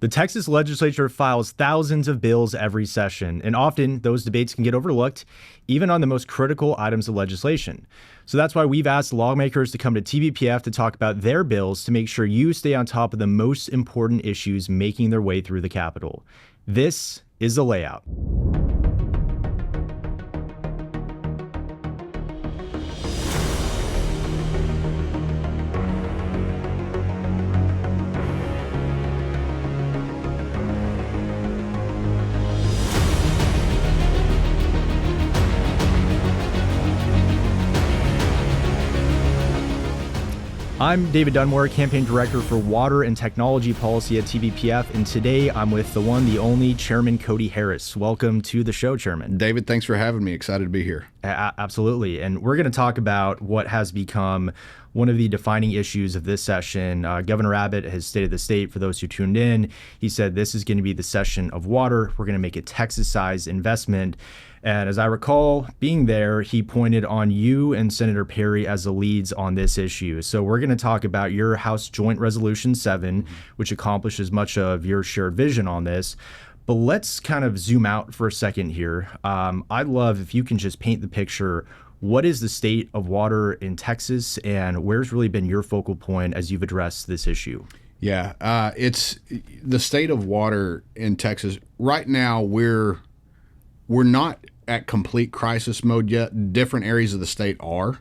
The Texas legislature files thousands of bills every session, and often those debates can get overlooked, even on the most critical items of legislation. So that's why we've asked lawmakers to come to TPPF to talk about their bills to make sure you stay on top of the most important issues making their way through the Capitol. This is the layout. I'm David Dunmoyer, Campaign Director for Water and Technology Policy at TPPF, and today I'm with the one, the only, Chairman Cody Harris. Welcome to the show, Chairman. David, thanks for having me. Excited to be here. Absolutely, and we're going to talk about what has become one of the defining issues of this session. Governor Abbott has stated the state, for those who tuned in. He said this is going to be the session of water. We're going to make a Texas-sized investment. And as I recall being there, he pointed on you and Senator Perry as the leads on this issue. So we're going to talk about your House Joint Resolution 7, which accomplishes much of your shared vision on this. But let's kind of zoom out for a second here. I'd love if you can just paint the picture. What is the state of water in Texas, and where's really been your focal point as you've addressed this issue? Yeah, it's the state of water in Texas. Right now, we're not at complete crisis mode yet. Different areas of the state are,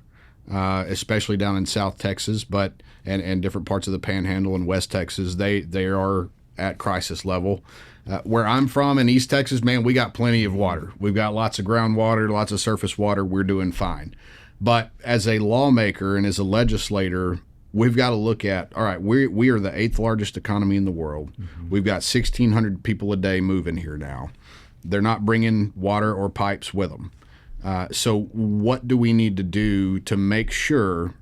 especially down in South Texas, but and different parts of the Panhandle and West Texas, they are at crisis level. Where I'm from in East Texas, man, we got plenty of water. We've got lots of groundwater, lots of surface water. We're doing fine. But as a lawmaker and as a legislator, we've got to look at, all right, we are the 8th largest economy in the world. Mm-hmm. We've got 1,600 people a day moving here now. They're not bringing water or pipes with them. So what do we need to do to make sure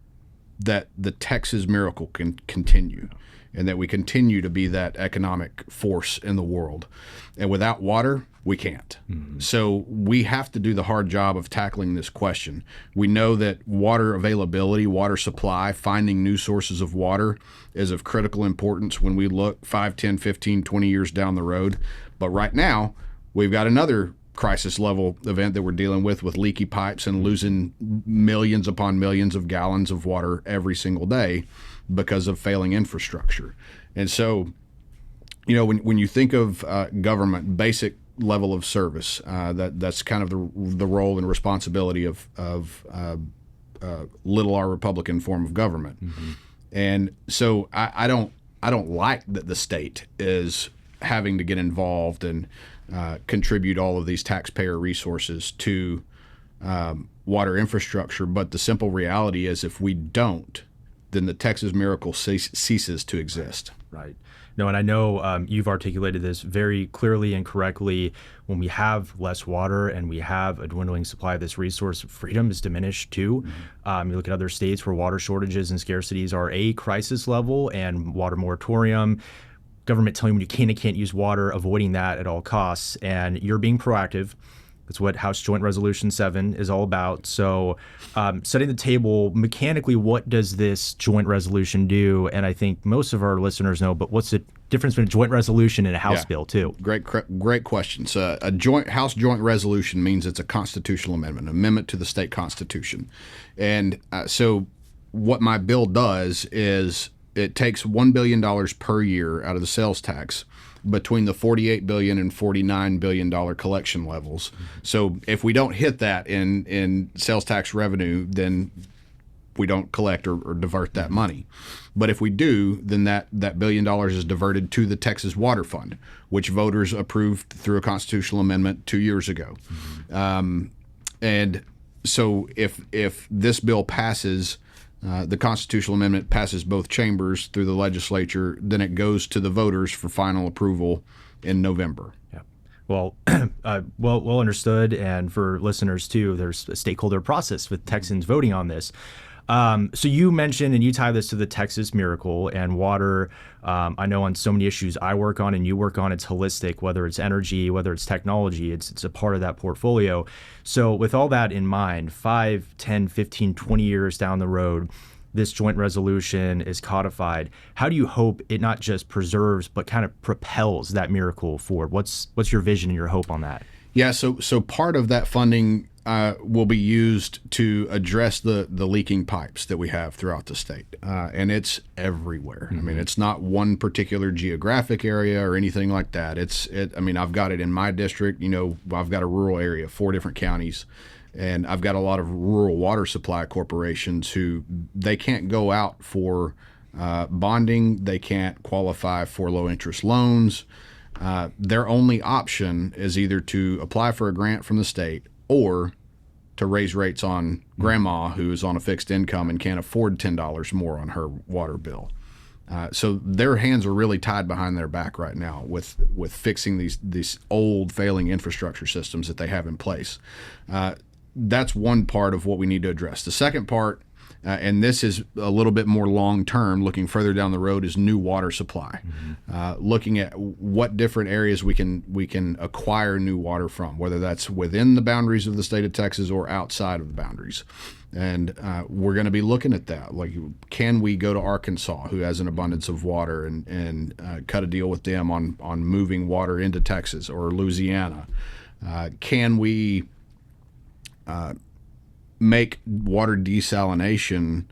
that the Texas miracle can continue and that we continue to be that economic force in the world? And without water, we can't. Mm-hmm. So we have to do the hard job of tackling this question. We know that water availability, water supply, finding new sources of water is of critical importance when we look 5, 10, 15, 20 years down the road. But right now, we've got another crisis level event that we're dealing with leaky pipes and losing millions upon millions of gallons of water every single day because of failing infrastructure. And so, you know, when you think of government, basic level of service, that's kind of the role and responsibility of little r Republican form of government. Mm-hmm. And so I don't like that the state is having to get involved and contribute all of these taxpayer resources to water infrastructure. But the simple reality is if we don't, then the Texas miracle ceases to exist. Right. No, and I know you've articulated this very clearly and correctly. When we have less water and we have a dwindling supply of this resource, freedom is diminished too. Mm-hmm. You look at other states where water shortages and scarcities are a crisis level and water moratorium, government telling you you can't use water, avoiding that at all costs, and you're being proactive. That's what House Joint Resolution 7 is all about. So setting the table mechanically, what does this joint resolution do? And I think most of our listeners know, but what's the difference between a joint resolution and a House bill too? Great question. So a House Joint Resolution means it's a constitutional amendment, an amendment to the state constitution. And so what my bill does is it takes $1 billion per year out of the sales tax between the $48 billion and $49 billion collection levels. So if we don't hit that in sales tax revenue, then we don't collect or divert that money. But if we do, then that $1 billion is diverted to the Texas Water Fund, which voters approved through a constitutional amendment 2 years ago. Mm-hmm. And so if this bill passes, the constitutional amendment passes both chambers through the legislature, then it goes to the voters for final approval in November. Yeah. Well, well understood. And for listeners too, there's a stakeholder process with Texans voting on this. So you mentioned, and you tie this to the Texas miracle and water. I know on so many issues I work on and you work on, it's holistic, whether it's energy, whether it's technology, it's a part of that portfolio. So with all that in mind, 5, 10, 15, 20 years down the road, this joint resolution is codified, how do you hope it not just preserves but kind of propels that miracle forward? What's your vision and your hope on that? Yeah, so part of that funding will be used to address the leaking pipes that we have throughout the state, and it's everywhere. I mean, it's not one particular geographic area or anything like that. I mean, I've got it in my district. I've got a rural area, 4 different counties, and I've got a lot of rural water supply corporations who they can't go out for bonding. They can't qualify for low interest loans. Their only option is either to apply for a grant from the state or to raise rates on grandma who is on a fixed income and can't afford $10 more on her water bill. So their hands are really tied behind their back right now with fixing these old failing infrastructure systems that they have in place. That's one part of what we need to address. The second part, and this is a little bit more long-term, looking further down the road, is new water supply. Looking at what different areas we can acquire new water from, whether that's within the boundaries of the state of Texas or outside of the boundaries. And we're going to be looking at that. Like, can we go to Arkansas, who has an abundance of water, and cut a deal with them on moving water into Texas, or Louisiana? Can we make water desalination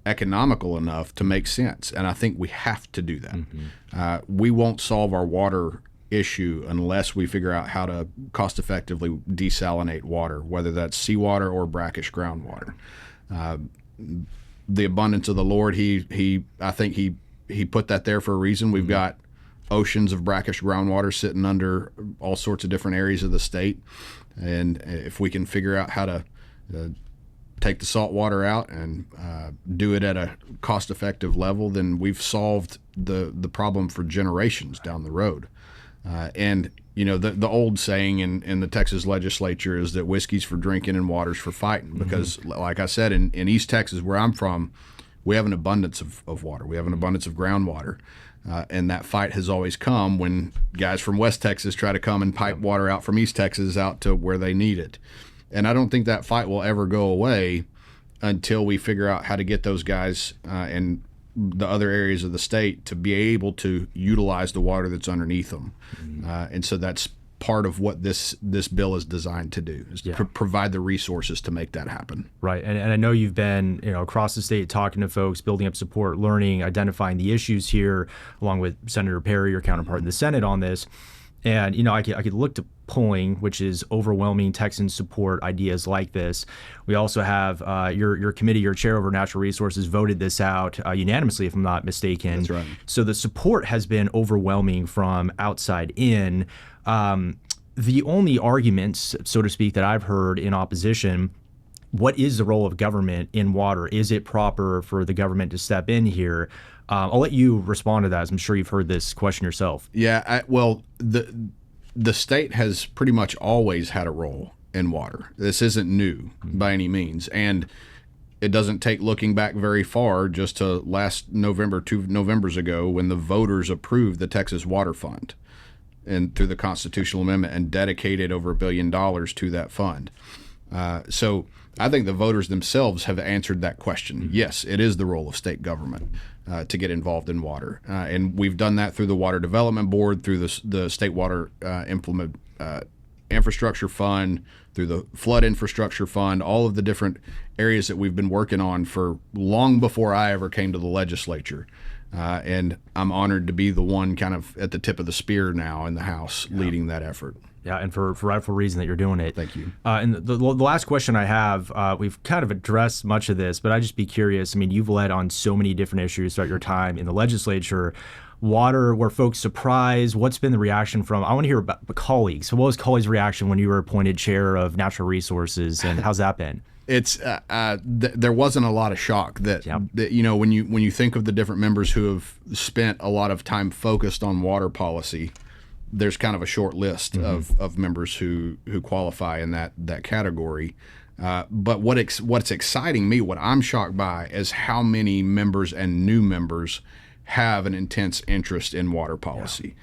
economical enough to make sense? And I think we have to do that. We won't solve our water issue unless we figure out how to cost effectively desalinate water, whether that's seawater or brackish groundwater. The abundance of the Lord, I think he put that there for a reason. We've got oceans of brackish groundwater sitting under all sorts of different areas of the state. And if we can figure out how to take the salt water out and do it at a cost-effective level, then we've solved the problem for generations down the road. And the old saying in the Texas legislature is that whiskey's for drinking and water's for fighting. Because, like I said, in East Texas, where I'm from, we have an abundance of water. We have an abundance of groundwater. And that fight has always come when guys from West Texas try to come and pipe water out from East Texas out to where they need it. And I don't think that fight will ever go away until we figure out how to get those guys and the other areas of the state to be able to utilize the water that's underneath them. And so that's part of what this bill is designed to do, is to provide the resources to make that happen. Right. And I know you've been across the state talking to folks, building up support, learning, identifying the issues here, along with Senator Perry, your counterpart in the Senate, on this. And I could look to polling, which is overwhelming Texan support ideas like this. We also have your committee, your chair over natural resources, voted this out unanimously, if I'm not mistaken. That's right. So the support has been overwhelming from outside in. The only arguments, so to speak, that I've heard in opposition, what is the role of government in water? Is it proper for the government to step in here? I'll let you respond to that, as I'm sure you've heard this question yourself. Yeah, well, the state has pretty much always had a role in water. This isn't new by any means. And it doesn't take looking back very far, just to last November, 2 Novembers ago, when the voters approved the Texas Water Fund and through the constitutional amendment and dedicated over $1 billion to that fund. So I think the voters themselves have answered that question. Yes, it is the role of state government to get involved in water. And we've done that through the Water Development Board, through the State Water Infrastructure Fund, through the Flood Infrastructure Fund, all of the different areas that we've been working on for long before I ever came to the legislature. And I'm honored to be the one kind of at the tip of the spear now in the House leading that effort. Yeah, and for rightful reason that you're doing it. Thank you. And the last question I have, we've kind of addressed much of this, but I'd just be curious. I mean, you've led on so many different issues throughout your time in the legislature. Water, were folks surprised? What's been the reaction from, I want to hear about colleagues. So what was colleagues' reaction when you were appointed chair of natural resources, and how's that been? It's there wasn't a lot of shock that when you think of the different members who have spent a lot of time focused on water policy, there's kind of a short list of members who qualify in that category. But what's exciting me, what I'm shocked by, is how many members and new members have an intense interest in water policy.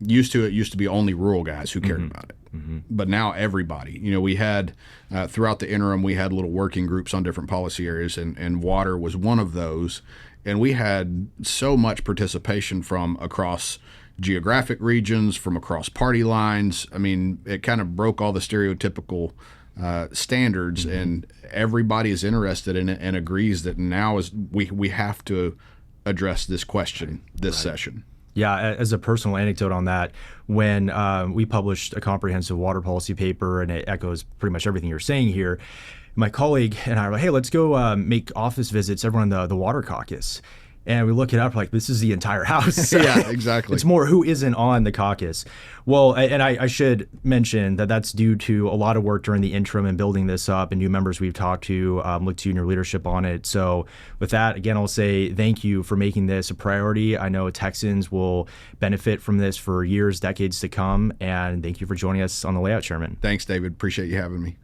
Used to be only rural guys who cared about it. But now everybody, we had throughout the interim, we had little working groups on different policy areas, and water was one of those. And we had so much participation from across geographic regions, from across party lines. I mean, it kind of broke all the stereotypical standards, and everybody is interested in it and agrees that now is we have to address this question this session. Yeah, as a personal anecdote on that, when we published a comprehensive water policy paper, and it echoes pretty much everything you're saying here, my colleague and I were like, hey, let's go make office visits, everyone in the water caucus. And we look it up, like, this is the entire house. Yeah, exactly. It's more who isn't on the caucus. Well, and I should mention that that's due to a lot of work during the interim and building this up, and new members we've talked to, look to you and your leadership on it. So with that, again, I'll say thank you for making this a priority. I know Texans will benefit from this for years, decades to come. And thank you for joining us on the Layout, Chairman. Thanks, David. Appreciate you having me.